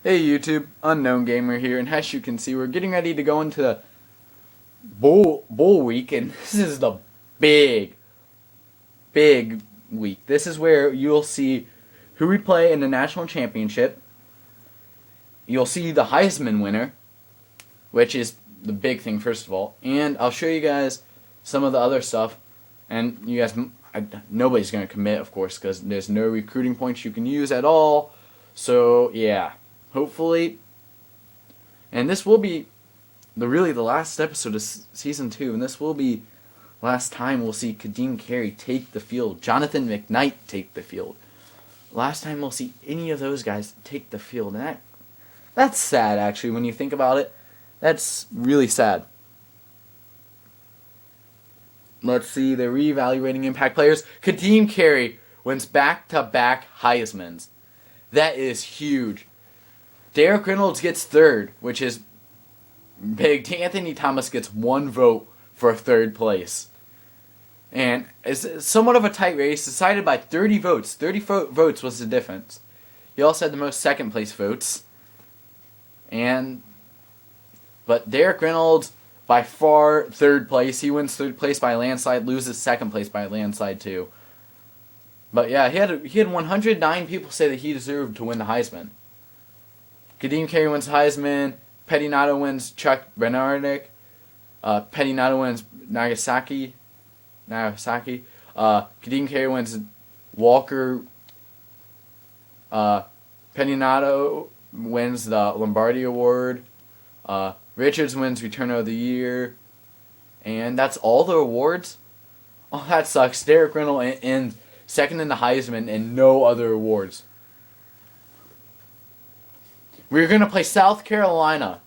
Hey YouTube, Unknown Gamer here, and as you can see, we're getting ready to go into the bowl week, and this is the big week. This is where you'll see who we play in the national championship. You'll see the Heisman winner, which is the big thing first of all, and I'll show you guys some of the other stuff. And you guys, nobody's going to commit, of course, because there's no recruiting points you can use at all. So yeah. Hopefully, and this will be the last episode of season 2, and this will be last time we'll see Kadeem Carey take the field, Jonathan McKnight take the field. Last time we'll see any of those guys take the field, and that's sad actually when you think about it. That's really sad. Let's see, they're reevaluating impact players. Kadeem Carey wins back-to-back Heismans. That is huge. Derek Reynolds gets third, which is big. Anthony Thomas gets 1 vote for third place. And it's somewhat of a tight race, decided by 30 votes. 30 votes was the difference. He also had the most second place votes. But Derek Reynolds, by far third place. He wins third place by a landslide, loses second place by a landslide too. But yeah, he had 109 people say that he deserved to win the Heisman. Kadeem Carey wins Heisman. Pettinato wins Chuck Bernardick. Pettinato wins Nagasaki. Kadeem Carey wins Walker. Pettinato wins the Lombardi Award. Richards wins Return of the Year. And that's all the awards? Oh, that sucks. Derek Reynolds ends second in the Heisman and no other awards. We're going to play South Carolina,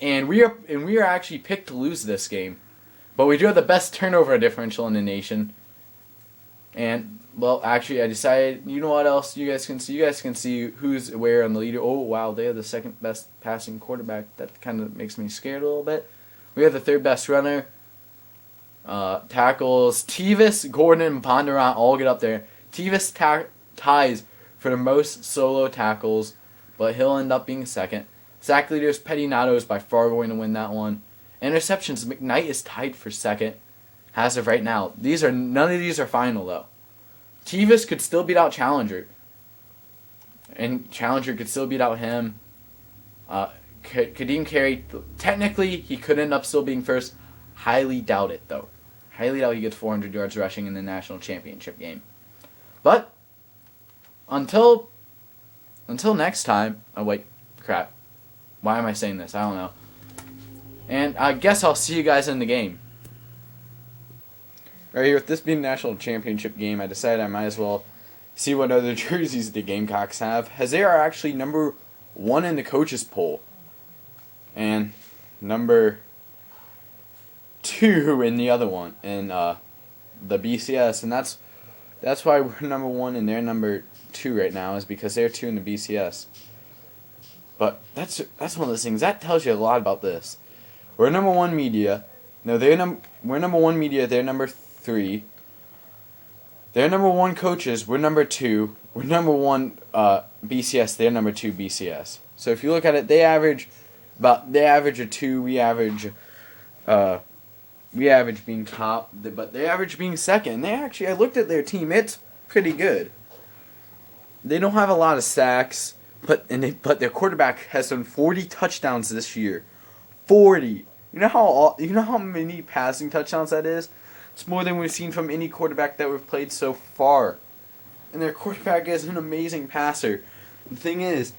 and we are actually picked to lose this game. But we do have the best turnover differential in the nation. And, well, actually, I decided, you know what else you guys can see? You guys can see who's where on the leader. Oh, wow, they have the second best passing quarterback. That kind of makes me scared a little bit. We have the third best runner. Tackles. Tevis, Gordon, and Ponderant all get up there. Tevis ties for the most solo tackles, but he'll end up being second. Sack leaders, Pettinato is by far going to win that one. Interceptions, McKnight is tied for second as of right now. None of these are final though. Tevis could still beat out Challenger, and Challenger could still beat out him. Kadeem Carey, technically he could end up still being first. Highly doubt it though. Highly doubt he gets 400 yards rushing in the national championship game. But until next time. Oh wait, crap. Why am I saying this? I don't know. And I guess I'll see you guys in the game. Right here, with this being the national championship game, I decided I might as well see what other jerseys the Gamecocks have, as they are actually number 1 in the coaches poll, and number 2 in the other one, in the BCS, and that's why we're number 1 and they're number 2 right now, is because they're 2 in the BCS. But that's one of those things that tells you a lot about this. We're number 1 media. No, we're number 1 media. They're number 3. They're number 1 coaches. We're number 2. We're number 1 BCS. They're number 2 BCS. So if you look at it, they average a 2. We average being top, but they average being second. I looked at their team. It's pretty good. They don't have a lot of sacks, but their quarterback has done 40 touchdowns this year. 40. You know how many passing touchdowns that is? It's more than we've seen from any quarterback that we've played so far. And their quarterback is an amazing passer. The thing is,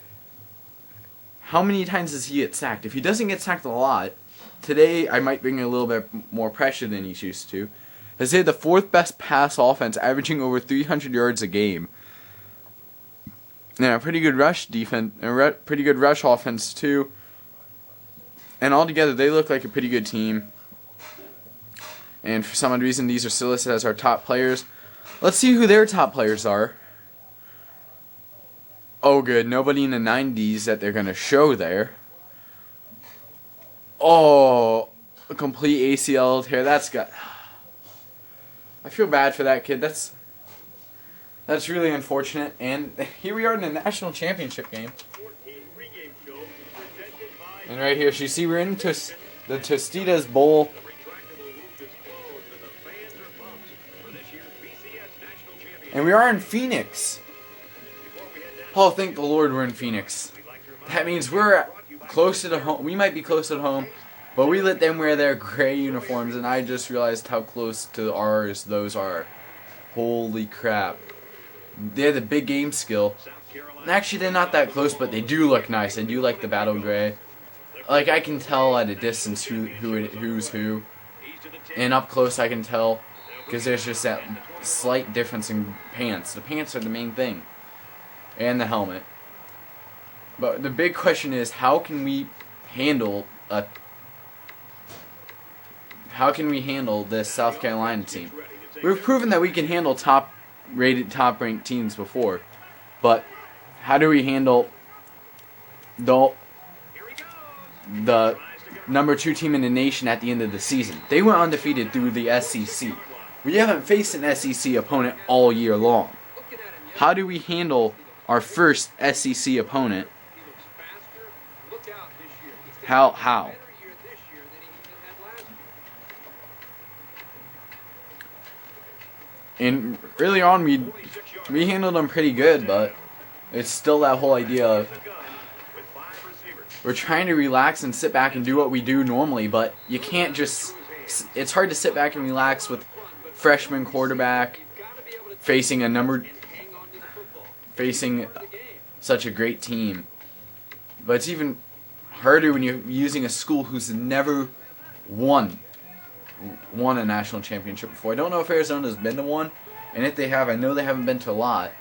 how many times does he get sacked? If he doesn't get sacked a lot, today I might bring a little bit more pressure than he's used to. As they're the 4th best pass offense, averaging over 300 yards a game. Yeah, pretty good rush defense, pretty good rush offense too. And altogether, they look like a pretty good team. And for some odd reason, these are still listed as our top players. Let's see who their top players are. Oh, good. Nobody in the 90s that they're going to show there. Oh, a complete ACL tear. I feel bad for that kid. That's really unfortunate. And here we are in the national championship game. And right here, you see we're in the Tostitos Bowl. And we are in Phoenix. Oh, thank the Lord we're in Phoenix. That means we're closer to home. We might be close to home, but we let them wear their gray uniforms, and I just realized how close to ours those are. Holy crap. They're the big game skill. And actually, they're not that close, but they do look nice. I do like the battle gray. Like, I can tell at a distance who's who. And up close, I can tell, because there's just that slight difference in pants. The pants are the main thing. And the helmet. But the big question is, how can we handle this South Carolina team? We've proven that we can handle top-ranked teams before, but how do we handle the number 2 team in the nation at the end of the season? They went undefeated through the SEC. We haven't faced an SEC opponent all year long. How do we handle our first SEC opponent? How? And early on, we handled them pretty good, but it's still that whole idea of we're trying to relax and sit back and do what we do normally, but you can't just. It's hard to sit back and relax with freshman quarterback facing such a great team. But it's even harder when you're using a school who's never won a national championship before. I don't know if Arizona's been to one, and if they have, I know they haven't been to a lot.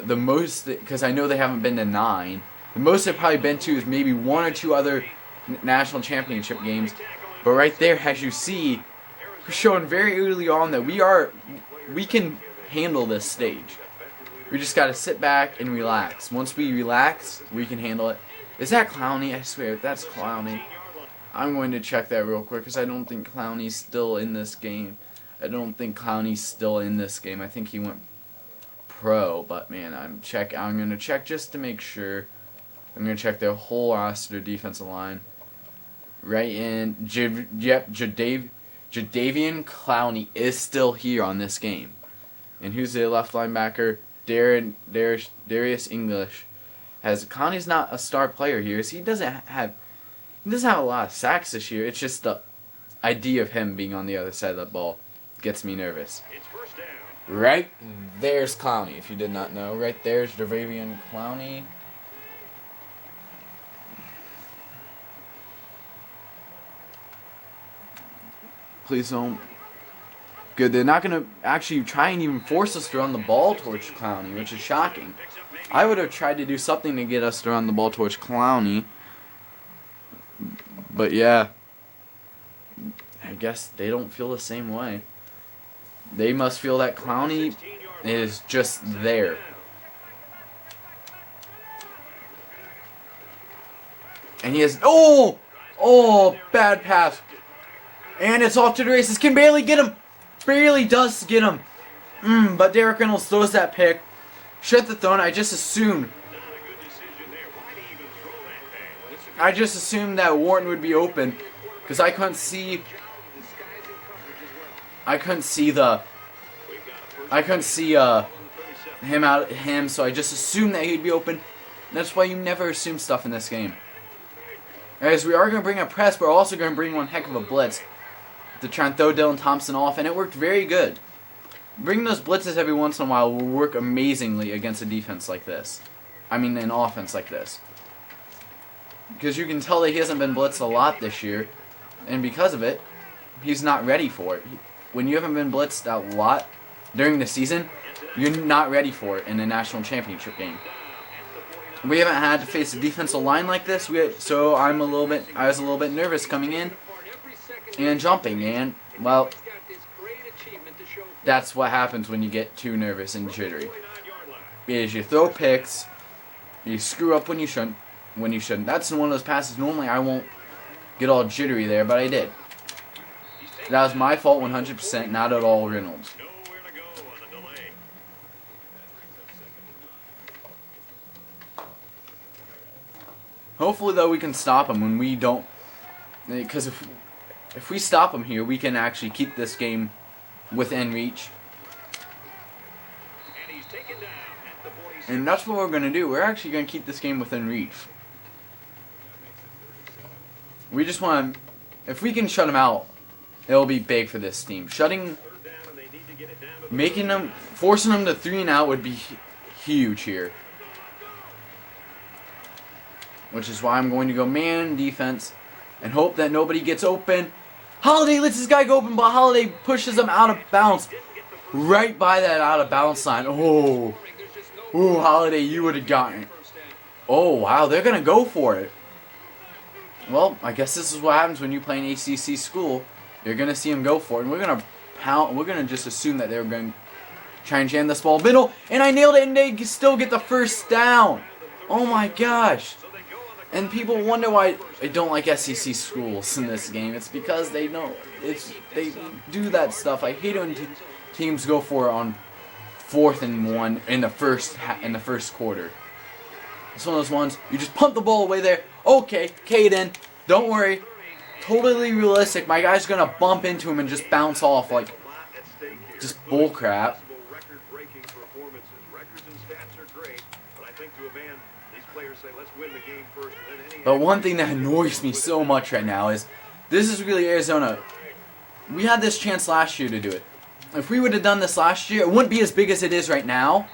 The most, because I know they haven't been to 9. The most they've probably been to is maybe 1 or 2 other national championship games. But right there, as you see, we're showing very early on that we can handle this stage. We just got to sit back and relax. Once we relax, we can handle it. Is that Clowney? I swear, that's Clowney. I'm going to check that real quick because I don't think Clowney's still in this game. I think he went pro, but man, I'm going to check just to make sure. I'm going to check their whole roster, defensive line. Right in. Jadeveon Clowney is still here on this game. And who's the left linebacker? Darius English. Clowney's not a star player here, so he doesn't have a lot of sacks this year. It's just the idea of him being on the other side of the ball gets me nervous. Right there's Clowney, if you did not know. Right there's Jadeveon Clowney. Please don't. Good, they're not going to actually try and even force us to run the ball towards Clowney, which is shocking. I would have tried to do something to get us to run the ball towards Clowney. But yeah, I guess they don't feel the same way. They must feel that Clowney is just there. And he has, bad pass. And it's off to the races. Can barely get him. Barely does get him. But Derek Reynolds throws that pick. Should have thrown it. I just assumed that Wharton would be open because I couldn't see him, so I just assumed that he'd be open. And that's why you never assume stuff in this game. As we are going to bring a press, but we're also going to bring one heck of a blitz to try and throw Dylan Thompson off, and it worked very good. Bringing those blitzes every once in a while will work amazingly against a defense like this. An offense like this. Because you can tell that he hasn't been blitzed a lot this year, and because of it, he's not ready for it. When you haven't been blitzed a lot during the season, you're not ready for it in a national championship game. We haven't had to face a defensive line like this, so I was a little bit nervous coming in and jumping, and well, that's what happens when you get too nervous and jittery. Is you throw picks, you screw up when you shouldn't. That's one of those passes normally I won't get all jittery there, but I did. That was my fault 100%, not at all Reynolds. Hopefully, though, we can stop them when we don't. Because if we stop them here, we can actually keep this game within reach. And that's what we're going to do. We're actually going to keep this game within reach. We just want to... If we can shut them out, it'll be big for this team. Forcing them to 3 and out would be huge here. Which is why I'm going to go man defense and hope that nobody gets open. Holiday lets this guy go open, but Holiday pushes him out of bounds. Right by that out of bounds line. Oh, Holiday, you would have gotten it. Oh, wow, they're going to go for it. Well, I guess this is what happens when you play an ACC school. You're going to see them go for it. And we're going to pound. We're going to just assume that they're going to try and jam this ball middle. And I nailed it, and they still get the first down. Oh, my gosh. And people wonder why I don't like SEC schools in this game. It's because they know they do that stuff. I hate it when teams go for it on 4th and 1 in the first quarter. It's one of those ones you just pump the ball away there. Okay, Caden, don't worry. Totally realistic. My guy's gonna bump into him and just bounce off like just bull crap. But one thing that annoys me so much right now is this is really Arizona. We had this chance last year to do it. If we would have done this last year, it wouldn't be as big as it is right now.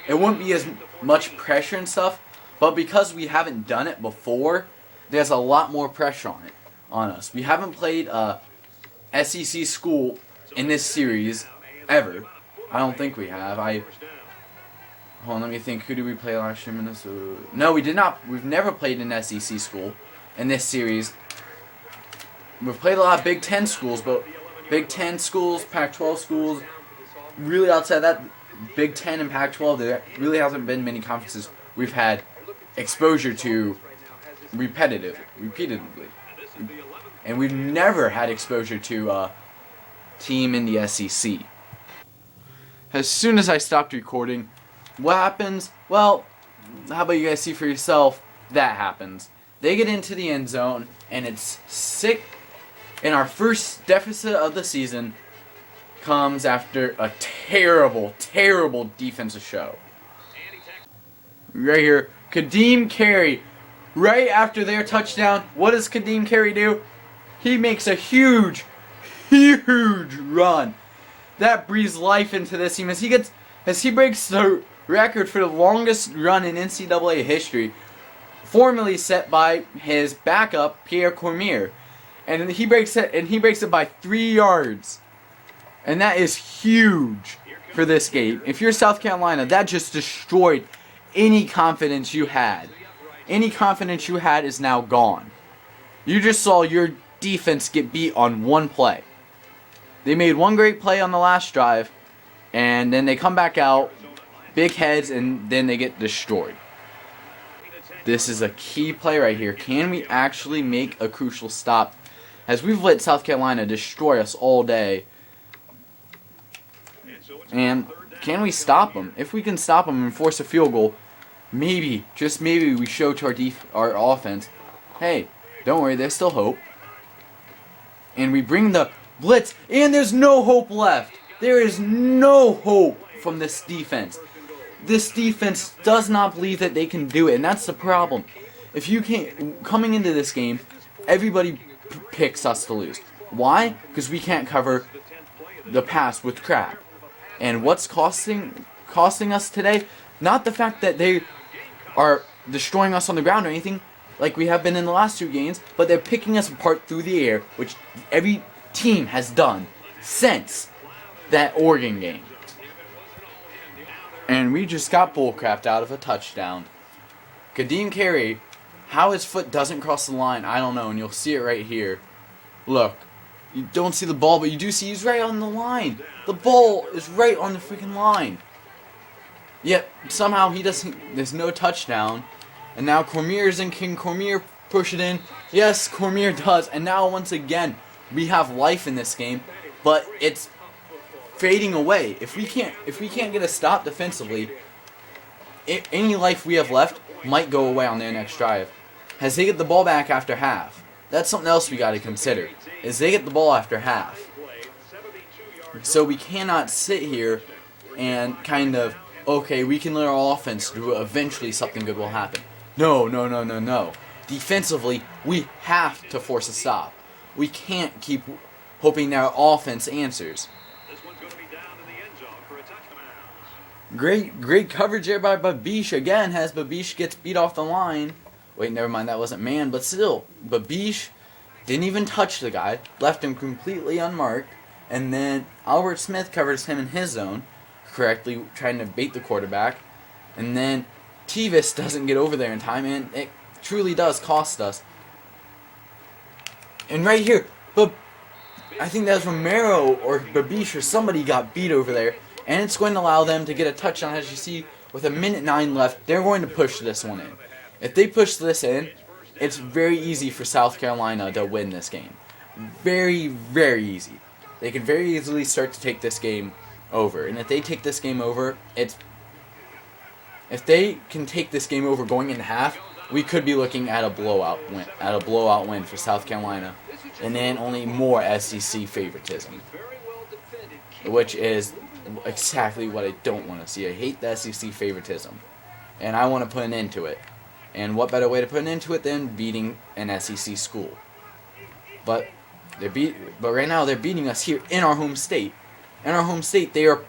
It wouldn't be as much pressure and stuff. But because we haven't done it before, there's a lot more pressure on us. We haven't played a SEC school in this series ever. I don't think we have. Hold on, let me think. Who did we play last year? Minnesota. No, we did not. We've never played an SEC school in this series. We've played a lot of Big Ten schools, but Big Ten schools, Pac-12 schools, really outside that, Big Ten and Pac-12, there really hasn't been many conferences we've had exposure to repeatedly. And we've never had exposure to a team in the SEC. As soon as I stopped recording, what happens? Well, how about you guys see for yourself? That happens. They get into the end zone, and it's sick. And our first deficit of the season comes after a terrible, terrible defensive show. Right here, Kadeem Carey. Right after their touchdown, what does Kadeem Carey do? He makes a huge, huge run. That breathes life into this team as he breaks the record for the longest run in NCAA history, formerly set by his backup Pierre Cormier, and he breaks it by 3 yards, and that is huge for this game. If you're South Carolina, that just destroyed any confidence you had. Any confidence you had is now gone. You just saw your defense get beat on one play. They made one great play on the last drive, and then they come back out, big heads, and then they get destroyed. This is a key play right here. Can we actually make a crucial stop? As we've let South Carolina destroy us all day. And can we stop them? If we can stop them and force a field goal, maybe, just maybe, we show to our offense, hey, don't worry, there's still hope. And we bring the blitz, and there's no hope left. There is no hope from this defense. This defense does not believe that they can do it, and that's the problem. If you can't, coming into this game, everybody picks us to lose. Why? Because we can't cover the pass with crap. And what's costing us today? Not the fact that they are destroying us on the ground or anything, like we have been in the last 2 games, but they're picking us apart through the air, which every team has done since that Oregon game. And we just got bullcrapped out of a touchdown. Kadeem Carey, how his foot doesn't cross the line, I don't know, and you'll see it right here. Look, you don't see the ball, but you do see he's right on the line. The ball is right on the freaking line. Yet, somehow there's no touchdown. And now Cormier's in. Can Cormier push it in? Yes, Cormier does. And now, once again, we have life in this game, but it's fading away. If we can't get a stop defensively, any life we have left might go away on their next drive. as they get the ball back after half. That's something else we got to consider, is they get the ball after half. So we cannot sit here and kind of, okay, we can let our offense do it, eventually something good will happen. No. Defensively, we have to force a stop. We can't keep hoping that our offense answers. Great coverage there by Babish again, as Babish gets beat off the line. Wait, never mind, that wasn't man, but still, Babish didn't even touch the guy, left him completely unmarked, and then Albert Smith covers him in his zone, correctly trying to bait the quarterback, and then Tevis doesn't get over there in time, and it truly does cost us. And right here, I think that was Romero or Babish or somebody got beat over there, and it's going to allow them to get a touchdown. As you see, with 1:09 left, they're going to push this one in. If they push this in, it's very easy for South Carolina to win this game. Very, very easy. They can very easily start to take this game over. And if they take this game over, if they can take this game over going into half, we could be looking at a blowout win for South Carolina. And then only more SEC favoritism, which is exactly what I don't want to see. I hate the SEC favoritism, and I want to put an end to it. And what better way to put an end to it than beating an SEC school? But right now they're beating us here in our home state. In our home state, and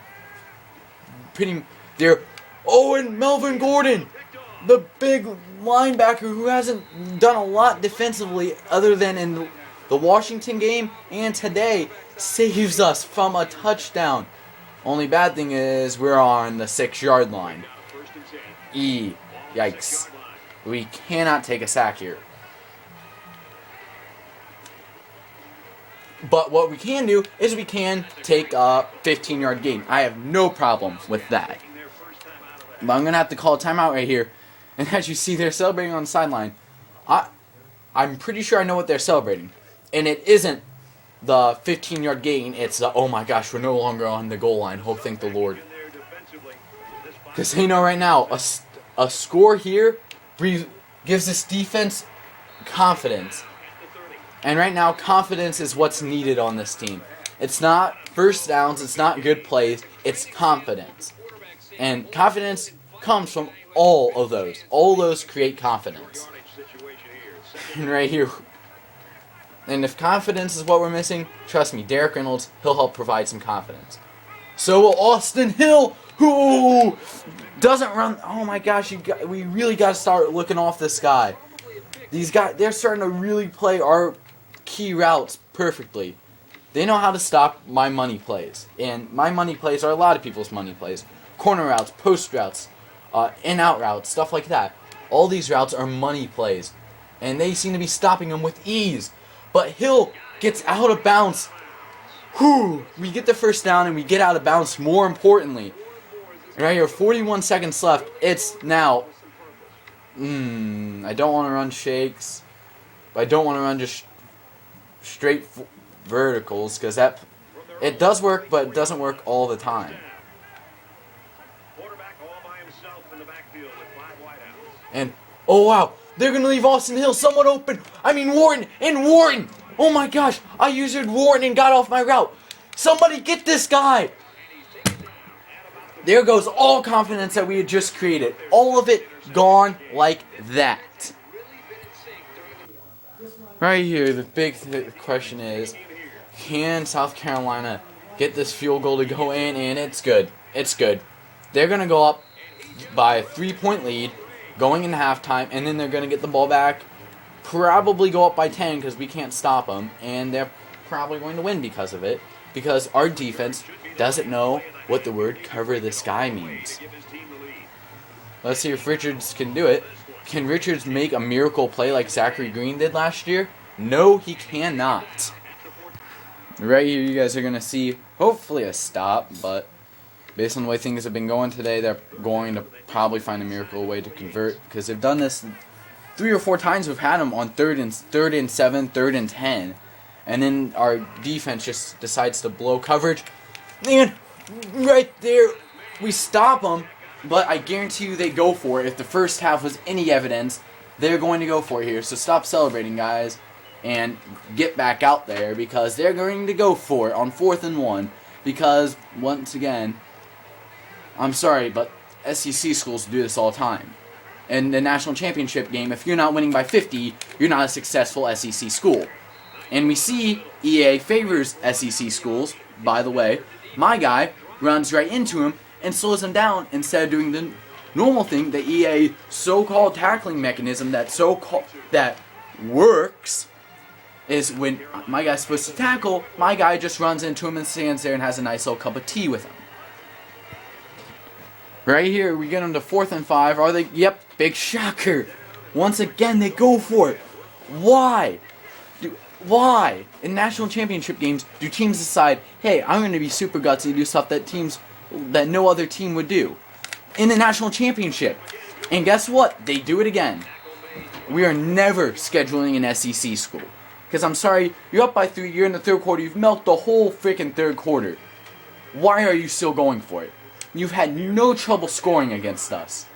Melvin Gordon, the big linebacker who hasn't done a lot defensively other than in the Washington game and today, saves us from a touchdown. Only bad thing is we're on the 6-yard line. Yikes. We cannot take a sack here. But what we can do is we can take a 15-yard gain. I have no problem with that. But I'm going to have to call a timeout right here. And as you see, they're celebrating on the sideline. I'm pretty sure I know what they're celebrating. And it isn't the 15-yard gain. It's the, oh my gosh, we're no longer on the goal line. Oh, thank the Lord. Because they know right now, a score here gives this defense confidence. And right now, confidence is what's needed on this team. It's not first downs, it's not good plays, it's confidence. And confidence comes from all of those. All those create confidence. And right here, and if confidence is what we're missing, trust me, Derek Reynolds, he'll help provide some confidence. So will Austin Hill, who doesn't run. Oh my gosh, we really got to start looking off this guy. These guys, they're starting to really play our key routes perfectly. They know how to stop my money plays. And my money plays are a lot of people's money plays. Corner routes, post routes, in-out routes, stuff like that. All these routes are money plays. And they seem to be stopping them with ease. But Hill gets out of bounds. We get the first down and we get out of bounds more importantly. And right here, 41 seconds left. It's now... I don't want to run shakes. But I don't want to run just straight verticals. Because it does work, but it doesn't work all the time. And, oh wow, they're going to leave Austin Hill somewhat open. I mean Wharton, and Wharton. Oh my gosh, I used Wharton and got off my route. Somebody get this guy. There goes all confidence that we had just created. All of it gone like that. Right here, the big question is, can South Carolina get this field goal to go in? And it's good. It's good. They're going to go up by a 3-point lead going into halftime, and then they're going to get the ball back, probably go up by 10 because we can't stop them, and they're probably going to win because of it, because our defense doesn't know what the word cover the sky means. Let's see if Richards can do it. Can Richards make a miracle play like Zachary Green did last year? No, he cannot. Right here, you guys are going to see, hopefully, a stop, but based on the way things have been going today, they're going to probably find a miracle way to convert, because they've done this 3 or 4 times. We've had them on 3rd and 7, 3rd and 10, and then our defense just decides to blow coverage, and right there, we stop them, but I guarantee you they go for it. If the first half was any evidence, they're going to go for it here. So stop celebrating, guys, and get back out there, because they're going to go for it on 4th and 1. Because, once again, I'm sorry, but SEC schools do this all the time. In the national championship game, if you're not winning by 50, you're not a successful SEC school. And we see EA favors SEC schools. By the way, my guy runs right into him and slows him down instead of doing the normal thing, the EA so-called tackling mechanism that works, is when my guy's supposed to tackle, my guy just runs into him and stands there and has a nice little cup of tea with him. Right here, we get them to 4th and 5. Are they? Yep, big shocker. Once again, they go for it. Why? Why? In national championship games, do teams decide, hey, I'm going to be super gutsy and do stuff that no other team would do? In the national championship. And guess what? They do it again. We are never scheduling an SEC school. Because I'm sorry, you're up by 3, you're in the 3rd quarter, you've milked the whole freaking 3rd quarter. Why are you still going for it? You've had no trouble scoring against us.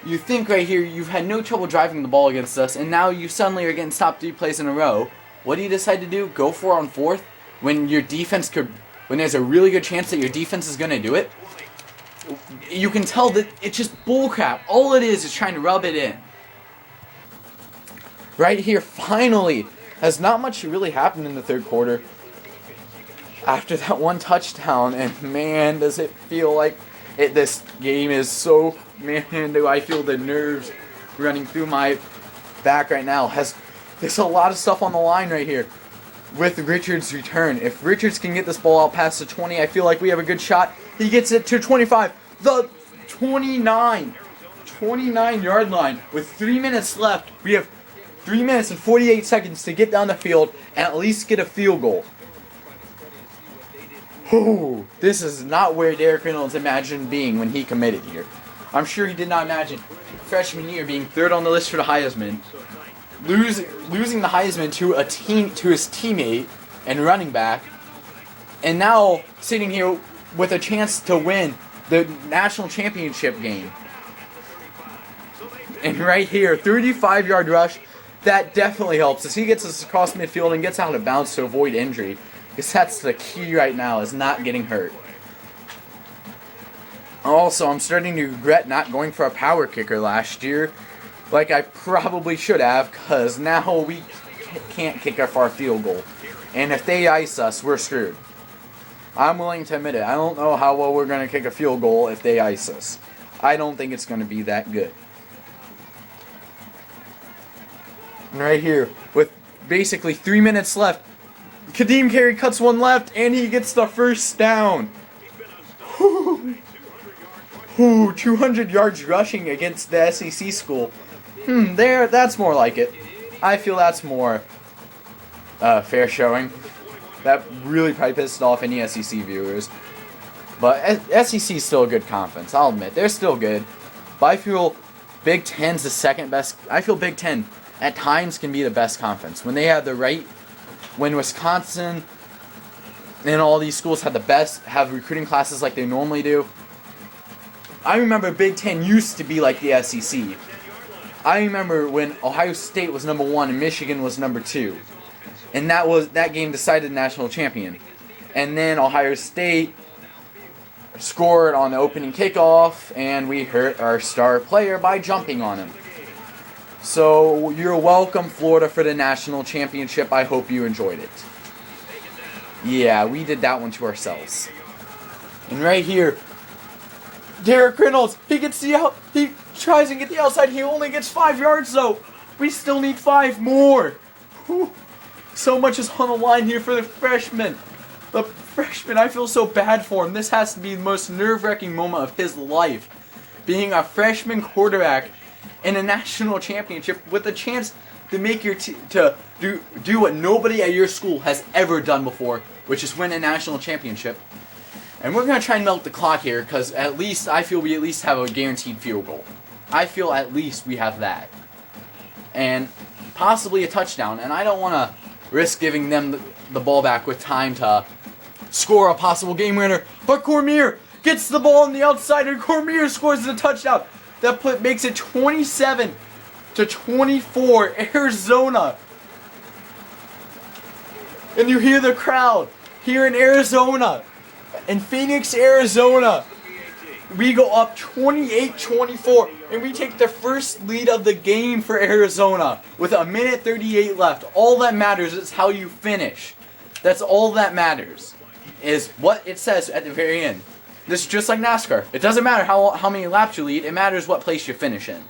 You think right here you've had no trouble driving the ball against us, and now you suddenly are getting stopped 3 plays in a row. What do you decide to do? Go for it on 4th? When there's a really good chance that your defense is going to do it? You can tell that it's just bullcrap. All it is trying to rub it in. Right here, finally, has not much really happened in the 3rd quarter. After that one touchdown, and man, does it feel like this game is so, man, do I feel the nerves running through my back right now. There's a lot of stuff on the line right here with Richards' return. If Richards can get this ball out past the 20, I feel like we have a good shot. He gets it to 25, the 29-yard line. With 3 minutes left, we have 3 minutes and 48 seconds to get down the field and at least get a field goal. Ooh, this is not where Derek Reynolds imagined being when he committed here. I'm sure he did not imagine freshman year being 3rd on the list for the Heisman, losing the Heisman to his teammate and running back, and now sitting here with a chance to win the national championship game. And right here, 35-yard rush, that definitely helps as he gets us across midfield and gets out of bounds to avoid injury. Because that's the key right now, is not getting hurt. Also, I'm starting to regret not going for a power kicker last year, like I probably should have, because now we can't kick a far field goal. And if they ice us, we're screwed. I'm willing to admit it. I don't know how well we're going to kick a field goal if they ice us. I don't think it's going to be that good. And right here, with basically 3 minutes left, Kadeem Carey cuts one left, and he gets the first down. 200 yards rushing against the SEC school. That's more like it. I feel that's more fair showing. That really probably pissed off any SEC viewers. But SEC is still a good conference, I'll admit. They're still good. But I feel Big Ten's the second best. I feel Big Ten at times can be the best conference. When they have the right... When Wisconsin and all these schools have recruiting classes like they normally do. I remember Big Ten used to be like the SEC. I remember when Ohio State was number 1 and Michigan was number 2. And that game decided the national champion. And then Ohio State scored on the opening kickoff, and we hurt our star player by jumping on him. So, you're welcome, Florida, for the national championship. I hope you enjoyed it. Yeah, we did that one to ourselves. And right here, Derek Reynolds, he tries and get the outside. He only gets 5 yards, though. We still need 5 more. Whew. So much is on the line here for the freshman. The freshman, I feel so bad for him. This has to be the most nerve-wracking moment of his life. Being a freshman quarterback in a national championship with a chance to make do what nobody at your school has ever done before, which is win a national championship. And we're going to try and milk the clock here, because I feel we at least have a guaranteed field goal. I feel at least we have that. And possibly a touchdown. And I don't want to risk giving them the ball back with time to score a possible game winner. But Cormier gets the ball on the outside, and Cormier scores the touchdown. That makes it 27-14 to 24, Arizona. And you hear the crowd here in Arizona, in Phoenix, Arizona. We go up 28-24, and we take the first lead of the game for Arizona with 1:38 left. All that matters is how you finish. That's all that matters, is what it says at the very end. This is just like NASCAR. It doesn't matter how many laps you lead. It matters what place you finish in.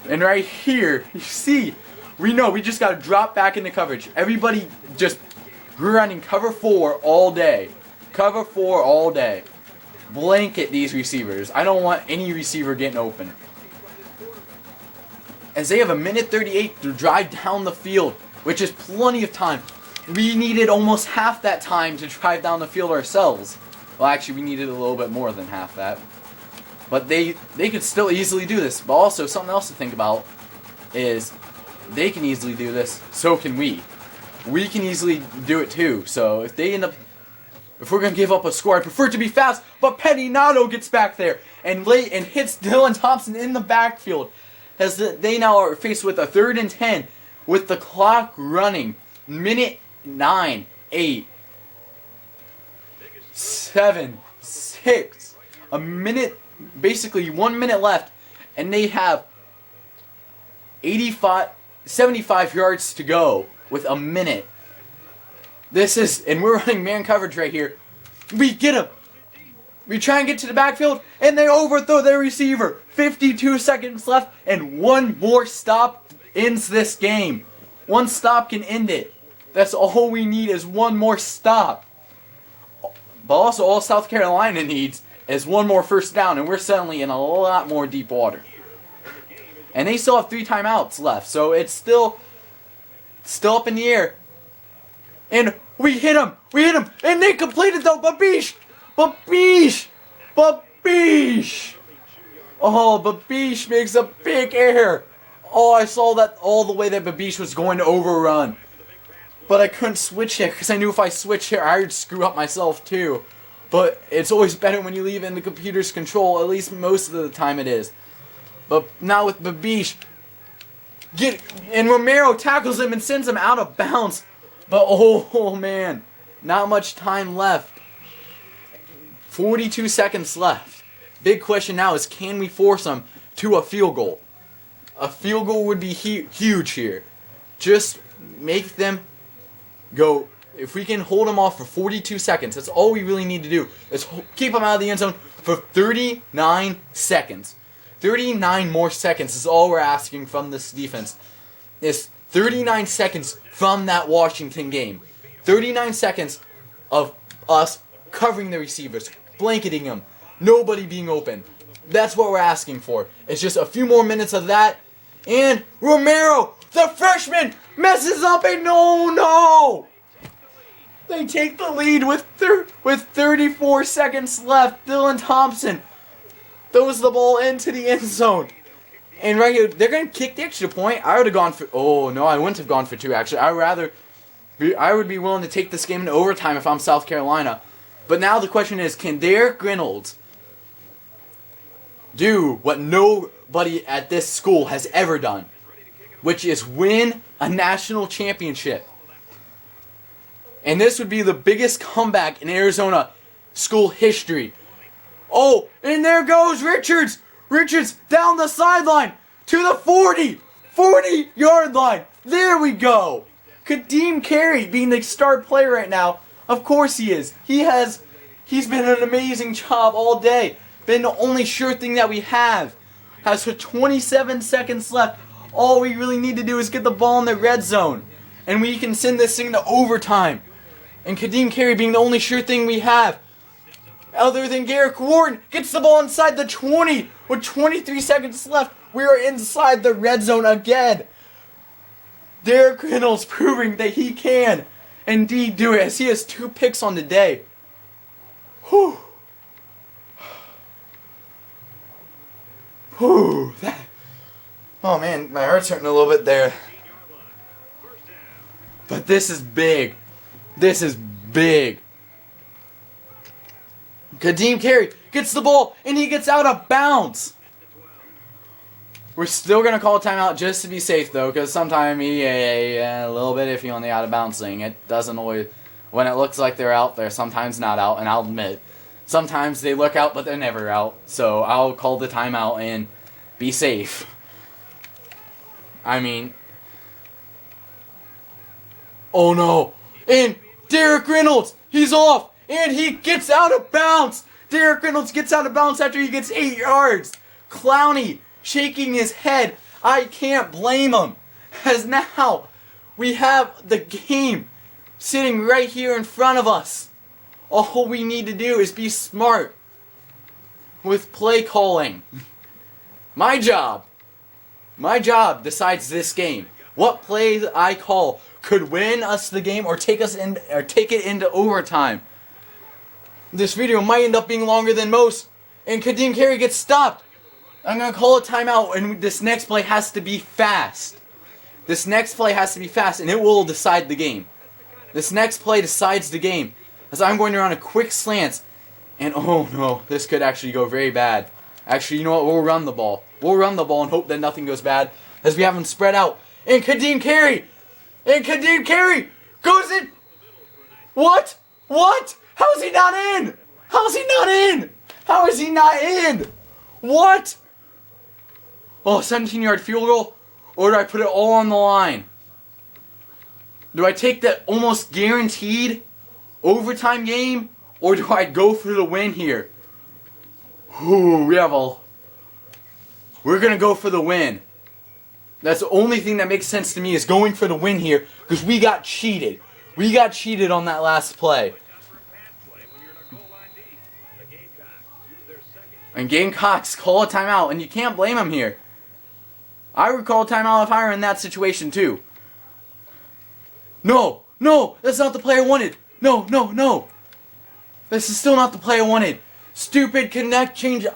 And right here, you see, we know we just got to drop back into coverage. Everybody just running cover 4 all day. Cover 4 all day. Blanket these receivers. I don't want any receiver getting open. As they have 1:38 to drive down the field, which is plenty of time. We needed almost half that time to drive down the field ourselves. Well, actually, we needed a little bit more than half that. But they could still easily do this. But also, something else to think about is they can easily do this. So can we. We can easily do it too. So if they end up... If we're going to give up a score, I prefer it to be fast, but Pettinato gets back there and hits Dylan Thompson in the backfield. As they now are faced with a 3rd and 10 with the clock running. Minute 9, 8, 7, 6, a minute, basically 1 minute left, and they have 75 yards to go with a minute. And we're running man coverage right here. We get him. We try and get to the backfield, and they overthrow their receiver. 52 seconds left, and one more stop ends this game. One stop can end it. That's all we need is one more stop. But also all South Carolina needs is one more first down, and we're suddenly in a lot more deep water. And they still have 3 timeouts left, so it's still up in the air. And we hit him, and they completed though. Babish. Oh, Babish makes a big error. Oh, I saw that all the way that Babish was going to overrun. But I couldn't switch it because I knew if I switched it, I would screw up myself too. But it's always better when you leave it in the computer's control, at least most of the time it is. But now with Babish, and Romero tackles him and sends him out of bounds. But oh man, not much time left. 42 seconds left. Big question now is, can we force them to a field goal? A field goal would be huge here. Just make them go. If we can hold them off for 42 seconds, that's all we really need to do. Is keep them out of the end zone for 39 seconds. 39 more seconds is all we're asking from this defense. It's 39 seconds from that Washington game. 39 seconds of us covering the receivers, blanketing them, nobody being open. That's what we're asking for. It's just a few more minutes of that. And Romero, the freshman, messes up and no! They take the lead with 34 seconds left. Dylan Thompson throws the ball into the end zone. And right here, they're going to kick the extra point. I would have gone for... Oh, no, I wouldn't have gone for 2, actually. I would be willing to take this game into overtime if I'm South Carolina. But now the question is, can Derek Reynolds do what nobody at this school has ever done, which is win a national championship? And this would be the biggest comeback in Arizona school history. Oh, and there goes Richards. Richards down the sideline to the 40-yard line. There we go. Kadeem Carey being the star player right now. Of course he is. He's been an amazing job all day. Been the only sure thing that we have. Has 27 seconds left. All we really need to do is get the ball in the red zone. And we can send this thing to overtime. And Kadeem Carey being the only sure thing we have, other than Garrett Wharton, gets the ball inside the 20 with 23 seconds left. We are inside the red zone again. Derek Reynolds proving that he can indeed do it, as he has 2 picks on the day. Whew. Whew. Oh man, my heart's hurting a little bit there. But this is big. This is big. Kadeem Carey gets the ball and he gets out of bounds. We're still going to call a timeout just to be safe, though, because sometimes a little bit iffy on the out-of-bounds thing. It doesn't always... When it looks like they're out, they're sometimes not out, and I'll admit, sometimes they look out, but they're never out. So I'll call the timeout and be safe. I mean... Oh, no. And Derek Reynolds, he's off, and he gets out of bounds. Derek Reynolds gets out of bounds after he gets 8 yards. Clowney shaking his head. I can't blame him. As now, we have the game sitting right here in front of us. All we need to do is be smart with play calling. My job decides this game. What play I call could win us the game or take it into overtime. This video might end up being longer than most, and Kadeem Carey gets stopped. I'm going to call a timeout, and this next play has to be fast. This next play has to be fast, and it will decide the game. This next play decides the game, as I'm going to run a quick slant, and oh no, this could actually go very bad. Actually, you know what? We'll run the ball. We'll run the ball and hope that nothing goes bad, as we have them spread out. And Kadeem Carey goes in. What? How is he not in? How is he not in? What? Oh, 17-yard field goal? Or do I put it all on the line? Do I take that almost guaranteed overtime game? Or do I go for the win here? Ooh, we're going to go for the win. That's the only thing that makes sense to me is going for the win here. Because we got cheated. We got cheated on that last play. And Gamecocks call a timeout, and you can't blame them here. I would call a timeout if I were in that situation too. No, that's not the play I wanted. No. This is still not the play I wanted. Stupid connect change.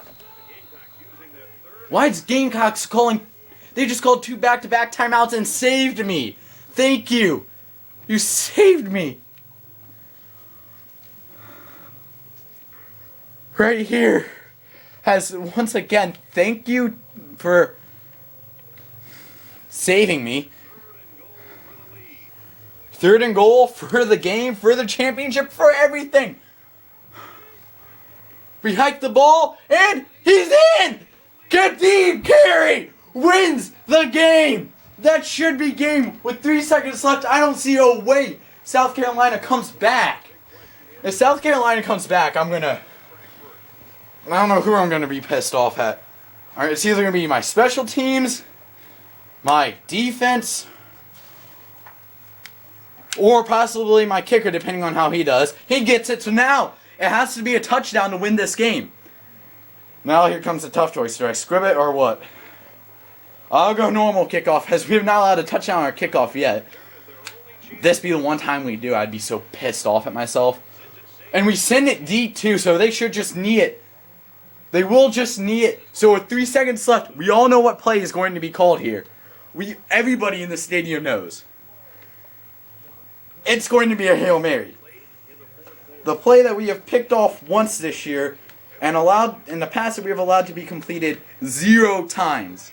Why is Gamecocks calling? They just called 2 back-to-back timeouts and saved me. Thank you. You saved me. Right here. Once again, thank you for saving me. 3rd and goal for the game, for the championship, for everything. We hiked the ball, and he's in! Kadeem Carey wins the game! That should be game. With 3 seconds left, I don't see a way South Carolina comes back. If South Carolina comes back, I don't know who I'm going to be pissed off at. Alright, it's either going to be my special teams, my defense, or possibly my kicker, depending on how he does. He gets it, so now it has to be a touchdown to win this game. Now here comes the tough choice. Do I scrib it or what? I'll go normal kickoff, as we've not allowed a touchdown on our kickoff yet. This be the one time we do, I'd be so pissed off at myself. And we send it deep too, so they should just knee it. They will just knee it. So with 3 seconds left, we all know what play is going to be called here. Everybody in the stadium knows. It's going to be a Hail Mary. The play that we have picked off once this year and allowed in the past that we have allowed to be completed 0 times.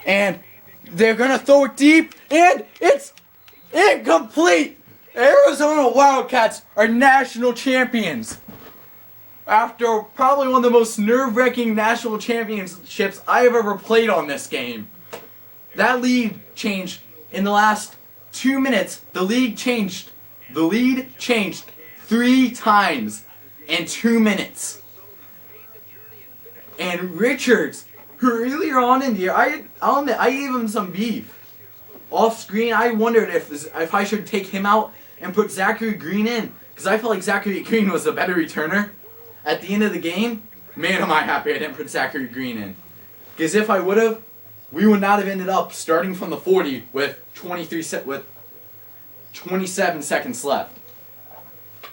And they're going to throw it deep, and it's incomplete. Arizona Wildcats are national champions. After probably one of the most nerve-wracking national championships I have ever played on this game. That lead changed in the last 2 minutes. The lead changed 3 times in 2 minutes. And Richards, who earlier on in the year, I'll admit, I gave him some beef. Off screen, I wondered if I should take him out and put Zachary Green in, because I felt like Zachary Green was the better returner. At the end of the game, man, am I happy I didn't put Zachary Green in. Because if I would have, we would not have ended up starting from the 40 with 27 seconds left.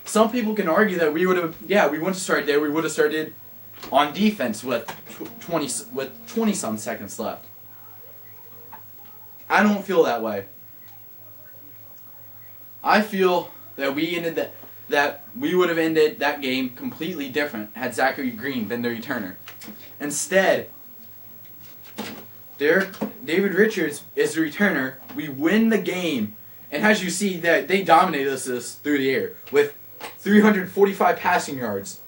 Some people can argue that we wouldn't have started there. We would have started on defense with 20-some seconds left. I don't feel that way. I feel that we ended that we would have ended that game completely different had Zachary Green been the returner. Instead, David Richards is the returner. We win the game, and as you see, that they dominated us through the air with 345 passing yards.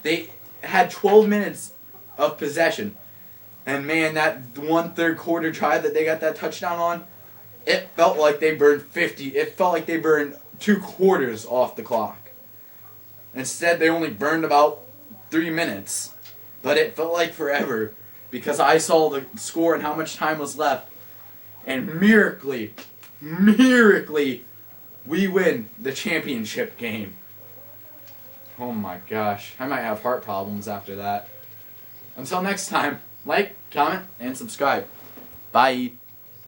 They had 12 minutes of possession, and man, that one third quarter drive that they got that touchdown on, it felt like they burned 50. It felt like they burned 2 quarters off the clock. Instead, they only burned about 3 minutes, but it felt like forever because I saw the score and how much time was left, and miraculously, we win the championship game. Oh my gosh, I might have heart problems after that. Until next time, like, comment, and subscribe. Bye.